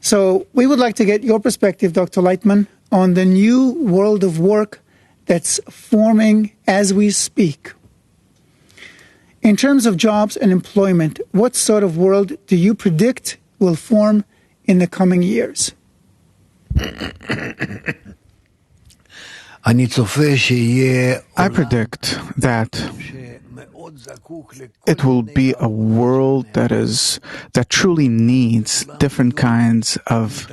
So we would like to get your perspective, Dr. Lightman, on the new world of work that's forming as we speak. In terms of jobs and employment, what sort of world do you predict will form in the coming years? I predict that it will be a world that truly needs different kinds of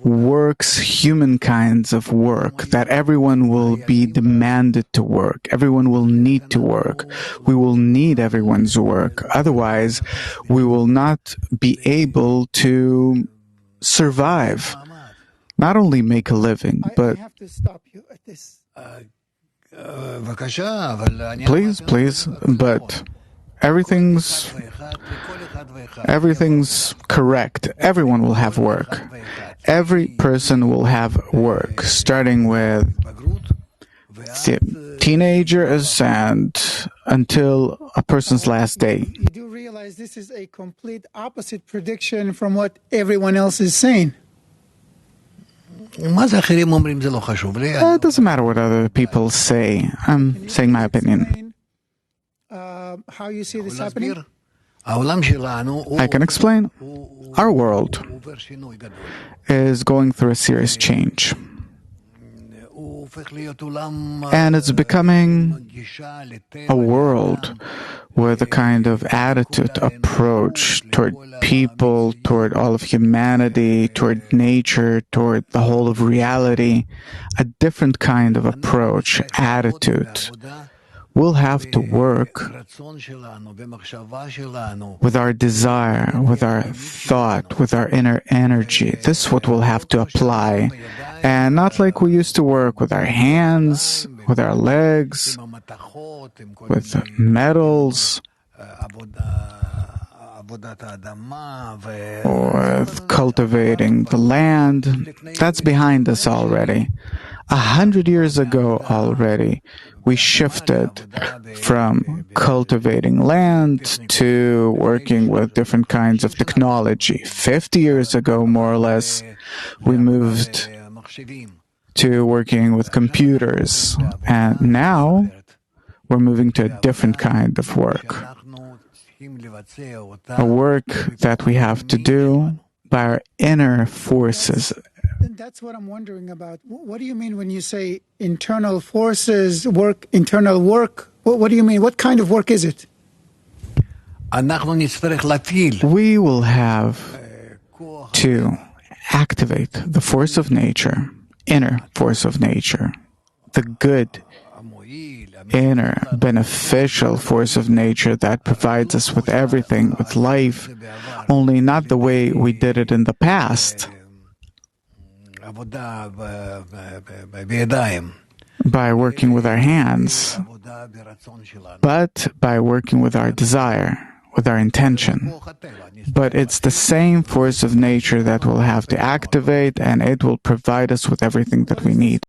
works, human kinds of work, that everyone will be demanded to work. Everyone will need to work. We will need everyone's work. Otherwise, we will not be able to survive. Not only make a living, but... I have to stop you at this. Please, but everyth's correct. Everyone will have work. Every person will have work, starting with the teenagers and until a person's last day. You do realize this is a complete opposite prediction from what everyone else is saying. It doesn't matter what other people say. I'm saying my opinion. How you see this happening? I can explain. Our world is going through a serious change. And it's becoming a world with a kind of attitude, approach toward people, toward all of humanity, toward nature, toward the whole of reality, a different kind of approach, attitude. We'll have to work with our desire, with our thought, with our inner energy. This is what we'll have to apply. And not like we used to work with our hands, with our legs, with metals, or with cultivating the land. That's behind us already. 100 years ago already, we shifted from cultivating land to working with different kinds of technology. 50 years ago, more or less, we moved to working with computers. And now, we're moving to a different kind of work. A work that we have to do by our inner forces. That's what I'm wondering about. What do you mean when you say internal forces, work, internal work? What do you mean? What kind of work is it? We will have to activate the force of nature, inner force of nature, the good, inner, beneficial force of nature that provides us with everything, with life, only not the way we did it in the past. By working with our hands, but by working with our desire, with our intention. But it's the same force of nature that we'll have to activate, and it will provide us with everything that we need.